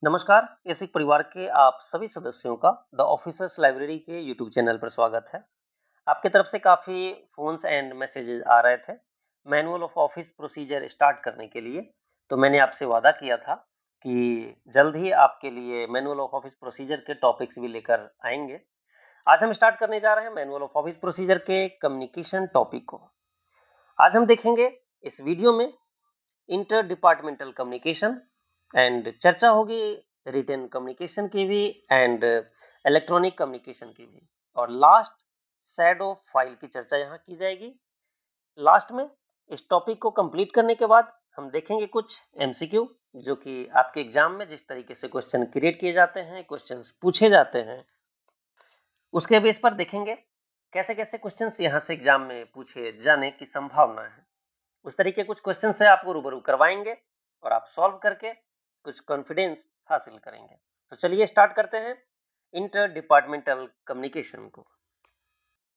नमस्कार, एसिक परिवार के आप सभी सदस्यों का द ऑफिसर्स लाइब्रेरी के यूट्यूब चैनल पर स्वागत है। आपकी तरफ से काफ़ी फ़ोन्स एंड मैसेजेस आ रहे थे, manual of office procedure start करने के लिए। तो मैंने आपसे वादा किया था कि जल्द ही आपके लिए मैनुअल ऑफ ऑफिस प्रोसीजर के टॉपिक्स भी लेकर आएँगे। आज हम स्टार्ट करने जा रहे हैं मैनुअल ऑफ ऑफिस प्रोसीजर के कम्युनिकेशन टॉपिक को। आज हम देखेंगे इस वीडियो में इंटर डिपार्टमेंटल कम्युनिकेशन एंड चर्चा होगी रिटन कम्युनिकेशन की भी एंड इलेक्ट्रॉनिक कम्युनिकेशन की भी, और लास्ट शैडो फाइल की चर्चा यहाँ की जाएगी। लास्ट में इस टॉपिक को कंप्लीट करने के बाद हम देखेंगे कुछ एमसीक्यू, जो कि आपके एग्जाम में जिस तरीके से क्वेश्चन क्रिएट किए जाते हैं, क्वेश्चंस पूछे जाते हैं, उसके बेस पर देखेंगे कैसे कैसे क्वेश्चंस यहाँ से एग्जाम में पूछे जाने की संभावना है। उस तरीके कुछ क्वेश्चन से आपको रूबरू करवाएंगे और आप सॉल्व करके कुछ कॉन्फिडेंस हासिल करेंगे। तो चलिए स्टार्ट करते हैं इंटर डिपार्टमेंटल कम्युनिकेशन को।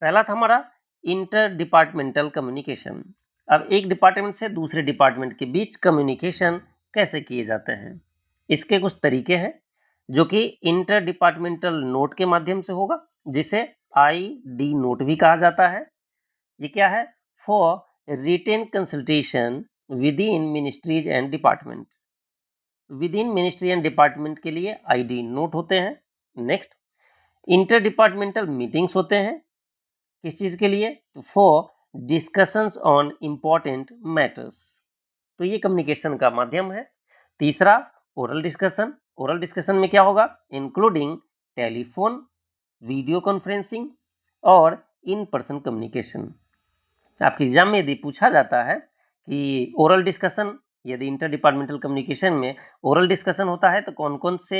पहला था हमारा इंटर डिपार्टमेंटल कम्युनिकेशन। अब एक डिपार्टमेंट से दूसरे डिपार्टमेंट के बीच कम्युनिकेशन कैसे किए जाते हैं, इसके कुछ तरीके हैं, जो कि इंटर डिपार्टमेंटल नोट के माध्यम से होगा, जिसे ID नोट भी कहा जाता है। ये क्या है? For written consultation within ministries and department. Within ministry and department के लिए ID नोट होते हैं। नेक्स्ट, इंटर डिपार्टमेंटल मीटिंग्स होते हैं। किस चीज के लिए? For discussions on important matters. तो ये कम्युनिकेशन का माध्यम है। तीसरा, ओरल डिस्कशन। ओरल डिस्कशन में क्या होगा? इंक्लूडिंग टेलीफोन, वीडियो कॉन्फ्रेंसिंग और इन पर्सन कम्युनिकेशन। आपके एग्जाम में यदि पूछा जाता है कि ओरल डिस्कशन, यदि इंटर डिपार्टमेंटल कम्युनिकेशन में ओरल डिस्कशन होता है तो कौन कौन से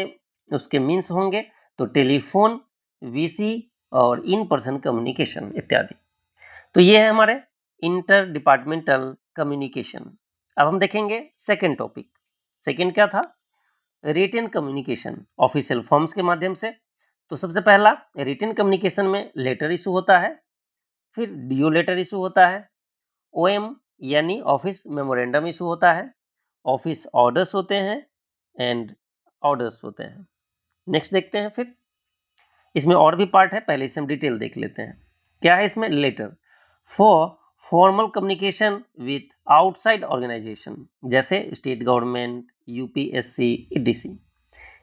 उसके मीन्स होंगे, तो टेलीफोन, VC और इन पर्सन कम्युनिकेशन इत्यादि। तो ये है हमारे इंटर डिपार्टमेंटल कम्युनिकेशन। अब हम देखेंगे सेकेंड टॉपिक। सेकेंड क्या था? रिटन कम्युनिकेशन ऑफिशियल फॉर्म्स के माध्यम से। तो सबसे पहला रिटन कम्युनिकेशन में लेटर इशू होता है, फिर DO लेटर इशू होता है, OM यानी ऑफिस मेमोरेंडम इशू होता है, ऑफिस ऑर्डर्स होते हैं एंड ऑर्डर्स होते हैं। नेक्स्ट देखते हैं। फिर इसमें और भी पार्ट है, पहले इसे हम डिटेल देख लेते हैं। क्या है इसमें? Letter for formal communication with outside organisation, जैसे स्टेट गवर्नमेंट, UPSC, EDC।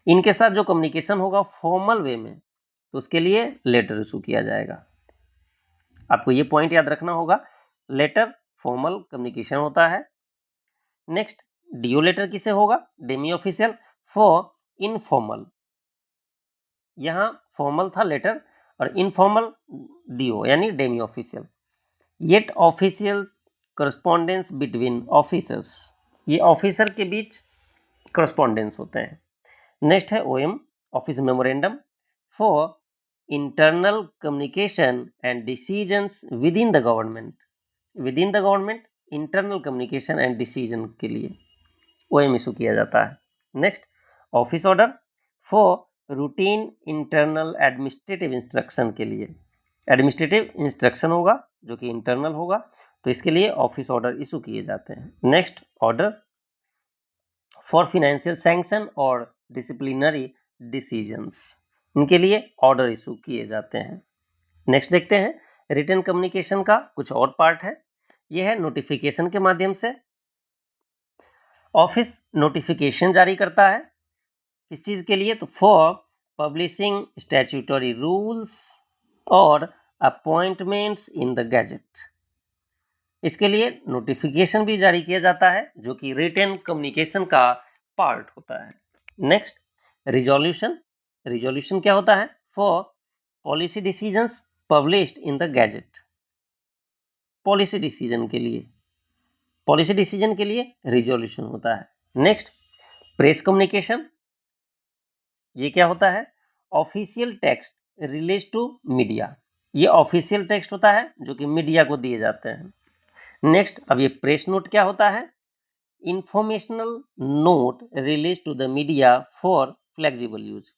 इनके साथ जो कम्युनिकेशन होगा फॉर्मल वे में, तो उसके लिए लेटर इशू किया जाएगा। आपको ये पॉइंट याद रखना होगा, लेटर फॉर्मल कम्युनिकेशन होता है। नेक्स्ट, DO लेटर किसे होगा? Demi official for informal. यहाँ फॉर्मल था लेटर और इनफॉर्मल DO यानी Demi official. Yet official correspondence between officers, ये ऑफिसर के बीच करस्पॉन्डेंस होते हैं। नेक्स्ट है OM office memorandum for internal communication and decisions with in the government. With in the government internal communication and decision के लिए OM issue किया जाता है। Next, office order for routine internal administrative instruction के लिए। Administrative instruction होगा जो कि इंटरनल होगा, तो इसके लिए ऑफिस ऑर्डर इशू किए जाते हैं। Next, order for financial sanction और डिसिप्लिनरी डिसीजंस, इनके लिए ऑर्डर इशू किए जाते हैं। नेक्स्ट देखते हैं, रिटन कम्युनिकेशन का कुछ और पार्ट है। यह है नोटिफिकेशन के माध्यम से। ऑफिस नोटिफिकेशन जारी करता है, किस चीज़ के लिए? तो फॉर पब्लिशिंग स्टैट्यूटरी रूल्स और अपॉइंटमेंट्स इन द गैजेट। इसके लिए नोटिफिकेशन भी जारी किया जाता है, जो कि रिटन कम्युनिकेशन का पार्ट होता है। Next, resolution. रिजोल्यूशन क्या होता है? For policy decisions published in the gazette. Policy decision के लिए, पॉलिसी डिसीजन के लिए रिजोल्यूशन होता है। Next, press communication. ये क्या होता है? Official text release to media. ये ऑफिशियल टेक्स्ट होता है जो कि मीडिया को दिए जाते हैं। नेक्स्ट, अब ये प्रेस नोट क्या होता है? Informational note release to the media for flexible use.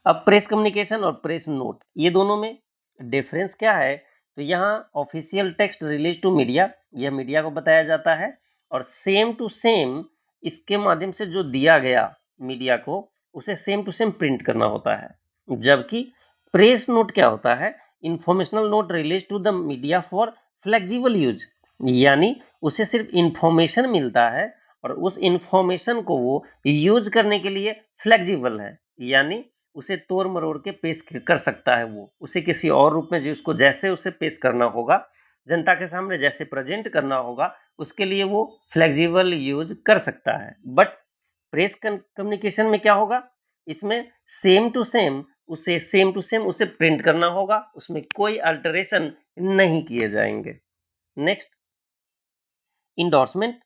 अब प्रेस कम्युनिकेशन और प्रेस नोट, ये दोनों में डिफरेंस क्या है? तो यहाँ official text release to media, यह मीडिया को बताया जाता है, और सेम टू सेम इसके माध्यम से जो दिया गया मीडिया को, उसे सेम टू सेम प्रिंट करना होता है, जबकि प्रेस नोट क्या होता है, informational note release to the media for flexible use, यानी उसे सिर्फ इंफॉर्मेशन मिलता है और उस इंफॉर्मेशन को वो यूज करने के लिए फ्लेक्सिबल है, यानी उसे तोड़ मरोड़ के पेश कर सकता है, वो उसे किसी और रूप में जिसको जैसे उसे पेश करना होगा, जनता के सामने जैसे प्रेजेंट करना होगा, उसके लिए वो फ्लेक्सिबल यूज कर सकता है। बट प्रेस कम्युनिकेशन में क्या होगा, इसमें सेम टू सेम उसे प्रिंट करना होगा, उसमें कोई अल्टरेशन नहीं किए जाएंगे। Next, endorsement.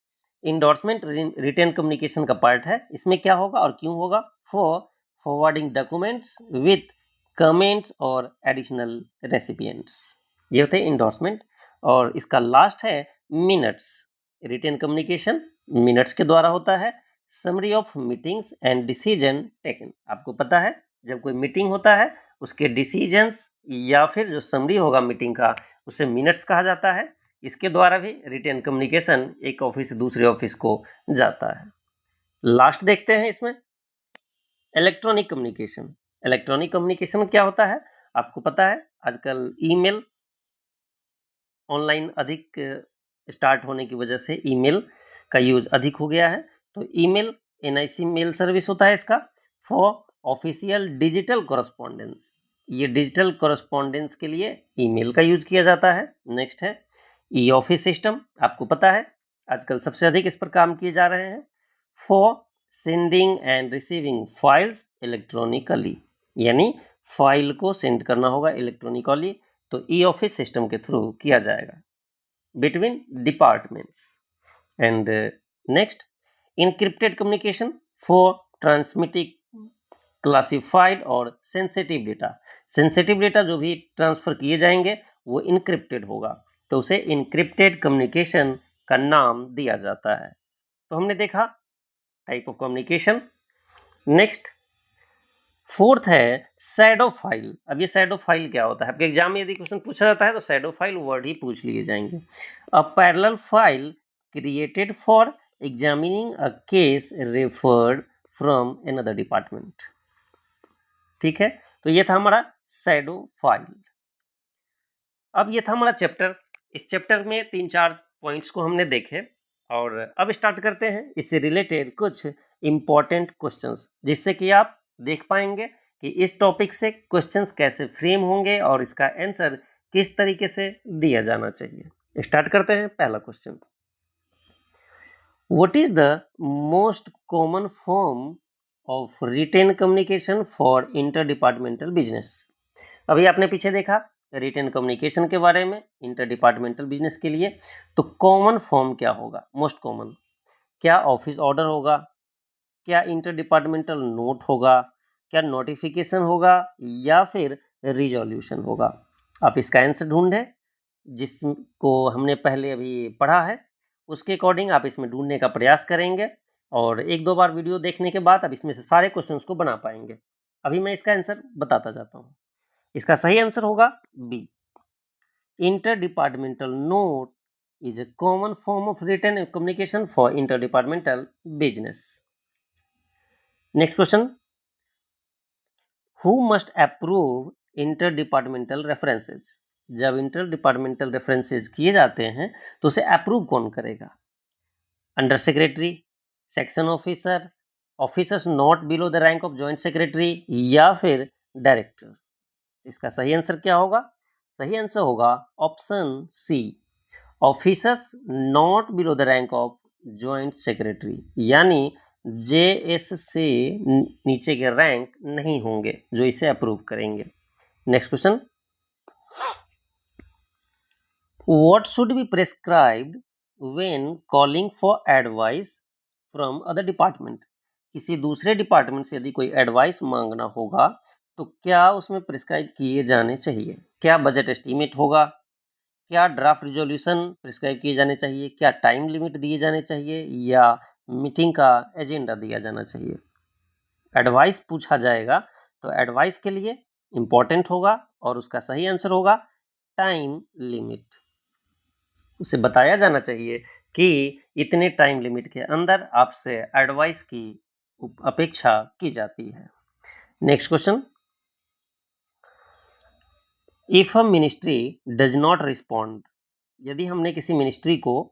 Endorsement written communication का पार्ट है। इसमें क्या होगा और क्यों होगा, for forwarding documents with comments और एडिशनल रेसिपिएंट्स, ये होते हैं इंडोर्समेंट। और इसका लास्ट है मिनट्स। रिटेन कम्युनिकेशन मिनट्स के द्वारा होता है। Summary of meetings and decision taken, आपको पता है जब कोई मीटिंग होता है उसके डिसीजंस या फिर जो समरी होगा मीटिंग का उसे मिनट्स कहा जाता है। इसके द्वारा भी रिटेन कम्युनिकेशन एक ऑफिस से दूसरे ऑफिस को जाता है। लास्ट देखते हैं इसमें इलेक्ट्रॉनिक कम्युनिकेशन। इलेक्ट्रॉनिक कम्युनिकेशन क्या होता है, आपको पता है आजकल ईमेल ऑनलाइन अधिक स्टार्ट होने की वजह से ईमेल का यूज अधिक हो गया है। तो ईमेल एनआईसी मेल सर्विस होता है इसका फॉर ऑफिशियल डिजिटल कॉरेस्पॉन्डेंस, ये डिजिटल कॉरेस्पॉन्डेंस के लिए ईमेल का यूज किया जाता है। नेक्स्ट है ई ऑफिस सिस्टम, आपको पता है आजकल सबसे अधिक इस पर काम किए जा रहे हैं for sending end receiving files electronically, यानी फाइल को सेंड करना होगा इलेक्ट्रॉनिकली, तो ई ऑफिस सिस्टम के थ्रू किया जाएगा between departments. And next, encrypted communication for transmitting classified और सेंसिटिव डेटा। सेंसिटिव डेटा जो भी ट्रांसफर किए जाएंगे वो इनक्रिप्टेड होगा, तो उसे इनक्रिप्टेड कम्युनिकेशन का नाम दिया जाता है। तो हमने देखा type of communication. Next, fourth है शैडो फाइल। अब ये शैडो फाइल क्या होता है, आपके एग्जाम में यदि क्वेश्चन पूछा जाता है तो शैडो फाइल वर्ड ही पूछ लिए जाएंगे। A parallel file created for examining a case referred from another department. ठीक है, तो ये था हमारा शैडो फाइल। अब ये था हमारा चैप्टर। इस चैप्टर में 3-4 पॉइंट्स को हमने देखे और अब स्टार्ट करते हैं इससे रिलेटेड कुछ इंपॉर्टेंट क्वेश्चंस, जिससे कि आप देख पाएंगे कि इस टॉपिक से क्वेश्चंस कैसे फ्रेम होंगे और इसका आंसर किस तरीके से दिया जाना चाहिए। स्टार्ट करते हैं। पहला question, what is the most common form of written communication for inter departmental business. अभी आपने पीछे देखा रिटेन कम्युनिकेशन के बारे में इंटर डिपार्टमेंटल बिजनेस के लिए, तो कॉमन फॉर्म क्या होगा, मोस्ट कॉमन, क्या ऑफिस ऑर्डर होगा, क्या इंटर डिपार्टमेंटल नोट होगा, क्या नोटिफिकेशन होगा या फिर रिजोल्यूशन होगा। आप इसका आंसर ढूंढें, जिसको हमने पहले अभी पढ़ा है उसके अकॉर्डिंग आप इसमें ढूंढने का प्रयास करेंगे और 1-2 बार वीडियो देखने के बाद आप इसमें से सारे क्वेश्चंस को बना पाएंगे। अभी मैं इसका आंसर बताता जाता हूँ। इसका सही आंसर होगा B, inter departmental note is a common form of written communication for interdepartmental business. Next question, who must approve interdepartmental references? जब इंटरडिपार्टमेंटल रेफरेंसेज किए जाते हैं तो उसे अप्रूव कौन करेगा, under secretary, section officer, officers not below the rank of joint secretary या फिर डायरेक्टर। इसका सही आंसर क्या होगा, सही आंसर होगा option C, officers not below the rank of joint secretary, यानी जेएस से नीचे के रैंक नहीं होंगे जो इसे अप्रूव करेंगे। Next question, what should be prescribed when calling for advice from other department. किसी दूसरे डिपार्टमेंट से यदि कोई एडवाइस मांगना होगा तो क्या उसमें प्रिस्क्राइब किए जाने चाहिए, क्या बजट एस्टीमेट होगा, क्या ड्राफ्ट रिजोल्यूशन प्रिस्क्राइब किए जाने चाहिए, क्या टाइम लिमिट दिए जाने चाहिए या मीटिंग का एजेंडा दिया जाना चाहिए। एडवाइस पूछा जाएगा तो एडवाइस के लिए इंपॉर्टेंट होगा और उसका सही आंसर होगा टाइम लिमिट। उसे बताया जाना चाहिए कि इतने टाइम लिमिट के अंदर आपसे एडवाइस की अपेक्षा की जाती है। Next question, if a ministry does not respond, यदि हमने किसी मिनिस्ट्री को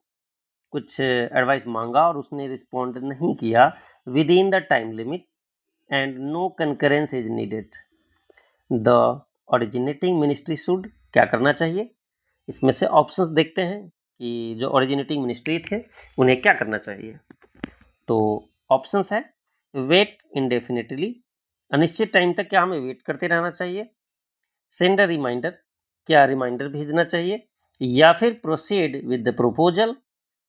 कुछ एडवाइस मांगा और उसने रिस्पॉन्ड नहीं किया within the time limit and no concurrence is needed, the originating ministry should, क्या करना चाहिए? इसमें से ऑप्शंस देखते हैं कि जो ओरिजिनेटिंग मिनिस्ट्री थे उन्हें क्या करना चाहिए। तो ऑप्शंस है, वेट इंडेफिनिटली, अनिश्चित टाइम तक क्या हमें वेट करते रहना चाहिए? सेंड अ रिमाइंडर, क्या रिमाइंडर भेजना चाहिए? या फिर प्रोसीड विद द प्रपोजल,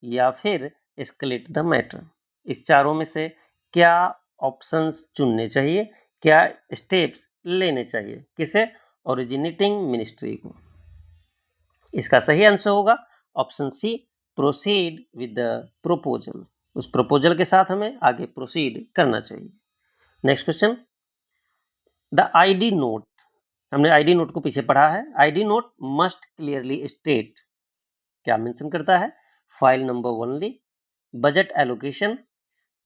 या फिर एस्केलेट द मैटर। इस चारों में से क्या ऑप्शंस चुनने चाहिए, क्या स्टेप्स लेने चाहिए? किसे? ओरिजिनेटिंग मिनिस्ट्री को। इसका सही आंसर होगा option C, proceed with the proposal. उस प्रपोजल के साथ हमें आगे प्रोसीड करना चाहिए। Next question, the ID note, हमने आईडी नोट को पीछे पढ़ा है। ID note must clearly state, क्या मेंशन करता है? File number only, budget allocation,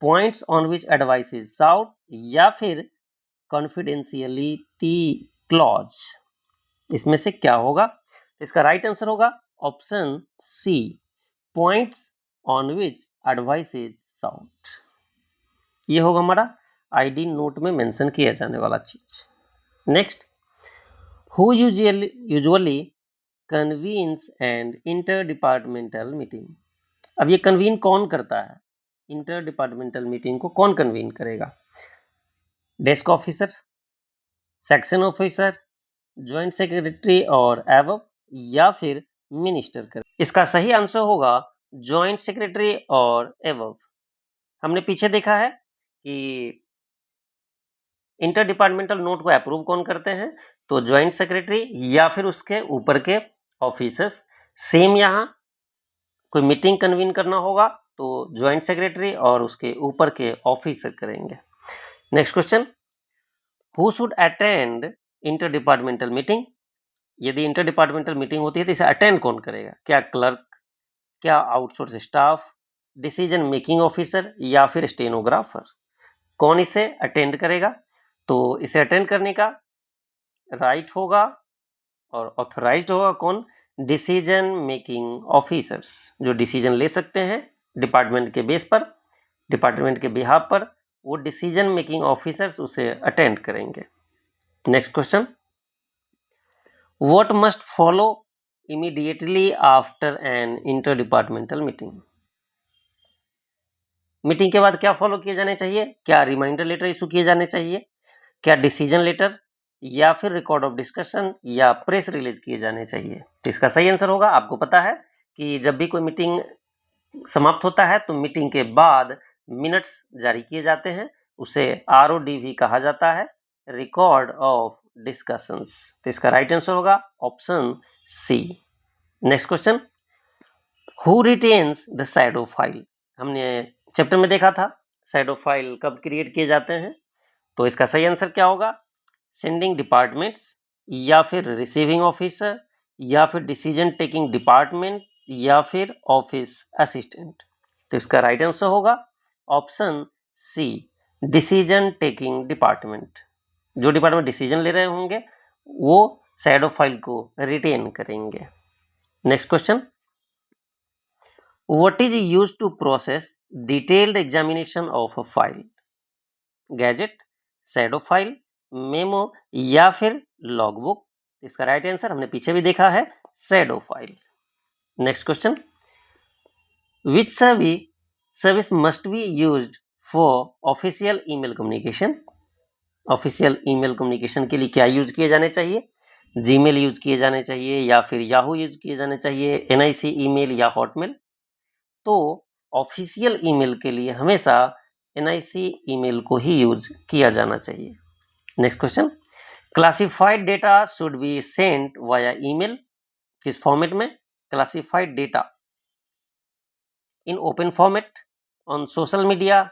points on which advice is sought, या फिर कॉन्फिडेंशियलिटी क्लॉज। इसमें से क्या होगा? इसका राइट आंसर होगा option C, points on which advice is साउट। ये होगा हमारा आईडी नोट में मेंशन किया जाने वाला चीज। Next, who usually convenes and inter departmental meeting. अब ये कन्वीन कौन करता है? इंटर डिपार्टमेंटल मीटिंग को कौन कन्वीन करेगा? Desk officer, section officer, joint secretary और एबव, या फिर मिनिस्टर करे? इसका सही आंसर होगा ज्वाइंट सेक्रेटरी और एबव। हमने पीछे देखा है कि इंटर डिपार्टमेंटल नोट को अप्रूव कौन करते हैं? तो ज्वाइंट सेक्रेटरी या फिर उसके ऊपर के ऑफिसर्स। सेम यहाँ कोई मीटिंग कन्वीन करना होगा तो ज्वाइंट सेक्रेटरी और उसके ऊपर के ऑफिसर करेंगे। Next question, who should attend inter departmental meeting. यदि इंटर डिपार्टमेंटल मीटिंग होती है तो इसे अटेंड कौन करेगा? क्या क्लर्क, क्या outsource staff, decision making officer, या फिर स्टेनोग्राफर? कौन इसे अटेंड करेगा? तो इसे अटेंड करने का राइट होगा और ऑथराइज्ड होगा कौन? डिसीजन मेकिंग ऑफिसर्स, जो डिसीजन ले सकते हैं डिपार्टमेंट के बेस पर, डिपार्टमेंट के बिहाफ पर, वो डिसीजन मेकिंग ऑफिसर्स उसे अटेंड करेंगे। Next question, what must follow immediately after an inter departmental meeting. Meeting के बाद क्या फॉलो किए जाने चाहिए? क्या रिमाइंडर लेटर इशू किए जाने चाहिए, क्या डिसीजन लेटर, या फिर रिकॉर्ड ऑफ डिस्कशन, या प्रेस रिलीज किए जाने चाहिए? तो इसका सही आंसर होगा, आपको पता है कि जब भी कोई मीटिंग समाप्त होता है तो मीटिंग के बाद मिनट्स जारी किए जाते हैं, उसे ROD भी कहा जाता है, रिकॉर्ड ऑफ डिस्कशंस। तो इसका राइट आंसर होगा option C. Next question, who retains the shadow file. हमने चैप्टर में देखा था शैडो फाइल कब क्रिएट किए जाते हैं, तो इसका सही आंसर क्या होगा? सेंडिंग डिपार्टमेंट्स, या फिर रिसीविंग ऑफिसर, या फिर डिसीजन टेकिंग डिपार्टमेंट, या फिर ऑफिस असिस्टेंट। तो इसका राइट आंसर होगा option C, decision taking department. जो डिपार्टमेंट डिसीजन ले रहे होंगे वो शैडो फाइल को रिटेन करेंगे। Next question, what is used to process detailed examination of a file. Gazette, shadow file, memo, या फिर लॉगबुक। इसका राइट आंसर हमने पीछे भी देखा है, shadow file. Next question, which service must be used for official email communication. Official email communication के लिए क्या यूज किए जाने चाहिए? जीमेल यूज किए जाने चाहिए, या फिर याहू यूज किए जाने चाहिए, NIC ईमेल या हॉटमेल? तो ऑफिशियल ईमेल के लिए हमेशा NIC ईमेल को ही यूज किया जाना चाहिए। Next question, classified data should be sent via email. किस फॉर्मेट में? Classified data in open format, on social media,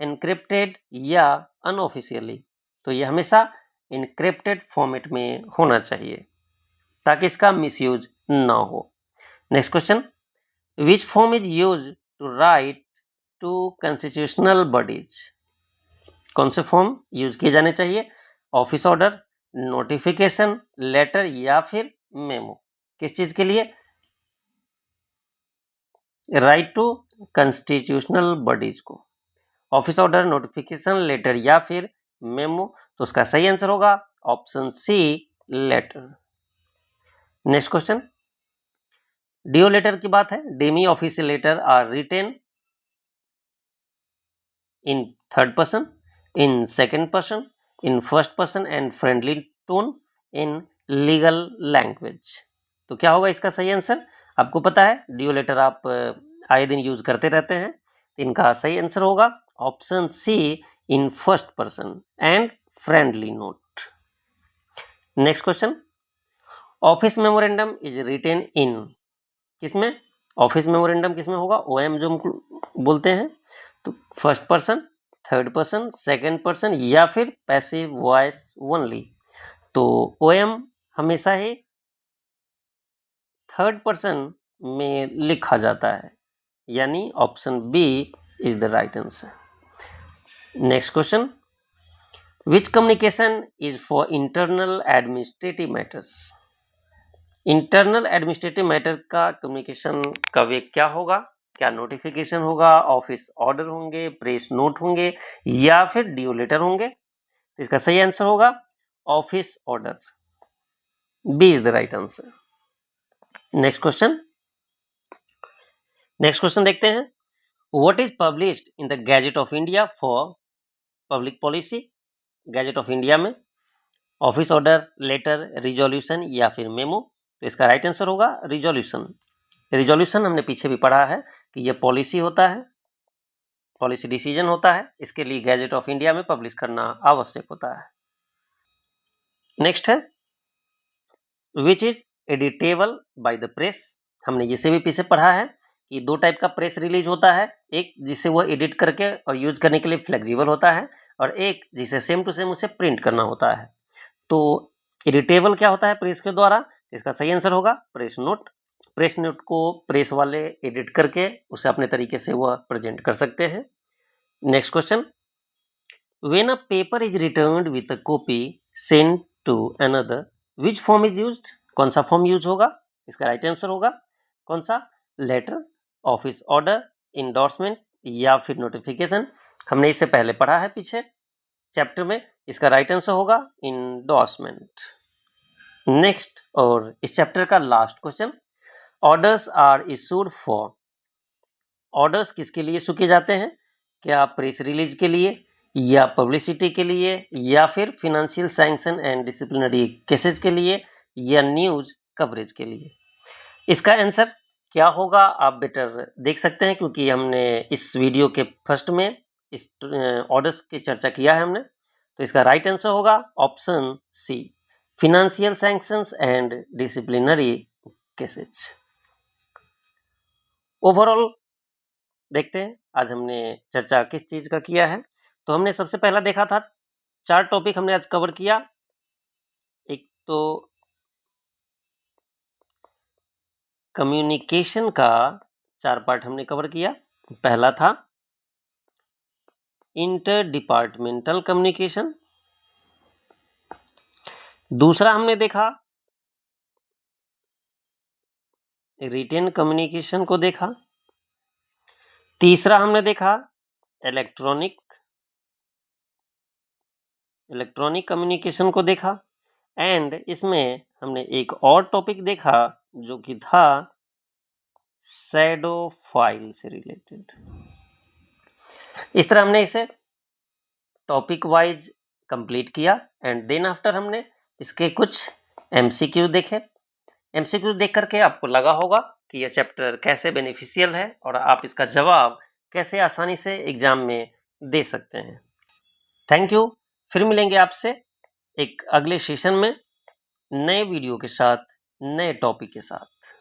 encrypted, या अनऑफिशियली। तो ये हमेशा इनक्रिप्टेड फॉर्मेट में होना चाहिए ताकि इसका मिसयूज ना हो। Next question, which form is use to write to constitutional bodies. कौन से फॉर्म यूज किए जाने चाहिए? ऑफिस ऑर्डर, नोटिफिकेशन, लेटर या फिर मेमो। किस चीज के लिए? राइट टू कॉन्स्टिट्यूशनल बॉडीज को। ऑफिस ऑर्डर, नोटिफिकेशन, लेटर या फिर मेमो। तो उसका सही आंसर होगा option C, letter. Next question, DO letter की बात है। Demi official letter are written in third person, in second person, in first person and friendly tone, in legal language. तो क्या होगा इसका सही आंसर? आपको पता है डीओ लेटर आप आए दिन यूज करते रहते हैं। इनका सही आंसर होगा option C, in first person and friendly note. Next question, office memorandum is written in, किसमें? ऑफिस मेमोरेंडम किसमें होगा? ओएम जो हम बोलते हैं। तो first person, third person, second person या फिर पैसिव वॉइस ओनली। तो ओएम हमेशा ही थर्ड पर्सन में लिखा जाता है, यानी option B is the right answer. Next question, which communication is for internal administrative matters? Internal administrative matter का कम्युनिकेशन का वे क्या होगा? क्या नोटिफिकेशन होगा, ऑफिस ऑर्डर होंगे, प्रेस नोट होंगे या फिर ड्यू लेटर होंगे? तो इसका सही आंसर होगा office order, B is the right answer. Next question, देखते हैं। What is published in the gazette of India for public policy? Gazette of India में ऑफिस ऑर्डर, लेटर, रिजोल्यूशन या फिर मेमो। तो इसका राइट आंसर होगा resolution. Resolution हमने पीछे भी पढ़ा है कि यह पॉलिसी होता है, पॉलिसी डिसीजन होता है, इसके लिए गैजेट ऑफ इंडिया में पब्लिश करना आवश्यक होता है। नेक्स्ट है, which is editable by the press? हमने इसे भी पीछे पढ़ा है कि दो टाइप का प्रेस रिलीज होता है, एक जिसे वो एडिट करके और यूज करने के लिए फ्लेक्सिबल होता है, और एक जिसे सेम टू सेम उसे प्रिंट करना होता है। तो एडिटेबल क्या होता है प्रेस के द्वारा? इसका सही आंसर होगा प्रेस नोट। प्रेस नोट को प्रेस वाले एडिट करके उसे अपने तरीके से वह प्रेजेंट कर सकते हैं। Next question, when a paper is returned with a copy send to another, which form is used? कौन सा फॉर्म यूज होगा? इसका राइट आंसर होगा कौन सा? लेटर, ऑफिस ऑर्डर, इंडोर्समेंट या फिर नोटिफिकेशन। हमने इससे पहले पढ़ा है पीछे चैप्टर में, इसका राइट आंसर होगा इंडोर्समेंट। नेक्स्ट और इस चैप्टर का last question, orders are issued for. Orders किसके लिए इशू किए जाते हैं? क्या प्रेस रिलीज के लिए या पब्लिसिटी के लिए या फिर financial sanction and disciplinary cases के लिए या न्यूज कवरेज के लिए? इसका आंसर क्या होगा आप बेटर देख सकते हैं, क्योंकि हमने इस वीडियो के फर्स्ट में इस ऑर्डर्स की चर्चा किया है हमने। तो इसका राइट आंसर होगा option C, financial sanctions and disciplinary cases. Overall देखते हैं आज हमने चर्चा किस चीज का किया है। तो हमने सबसे पहला देखा था, 4 टॉपिक हमने आज कवर किया। एक तो कम्युनिकेशन का 4 पार्ट हमने कवर किया। पहला था इंटर डिपार्टमेंटल कम्युनिकेशन, दूसरा हमने देखा रिटेन कम्युनिकेशन को देखा, तीसरा हमने देखा इलेक्ट्रॉनिक कम्युनिकेशन को देखा, एंड इसमें हमने एक और टॉपिक देखा जो कि था शैडो फाइल से रिलेटेड। इस तरह हमने इसे टॉपिक वाइज कंप्लीट किया एंड देन आफ्टर हमने इसके कुछ एमसीक्यू देखे। एमसीक्यू देख करके आपको लगा होगा कि यह चैप्टर कैसे बेनिफिशियल है और आप इसका जवाब कैसे आसानी से एग्जाम में दे सकते हैं। Thank you. फिर मिलेंगे आपसे एक अगले सेशन में नए वीडियो के साथ, नए टॉपिक के साथ।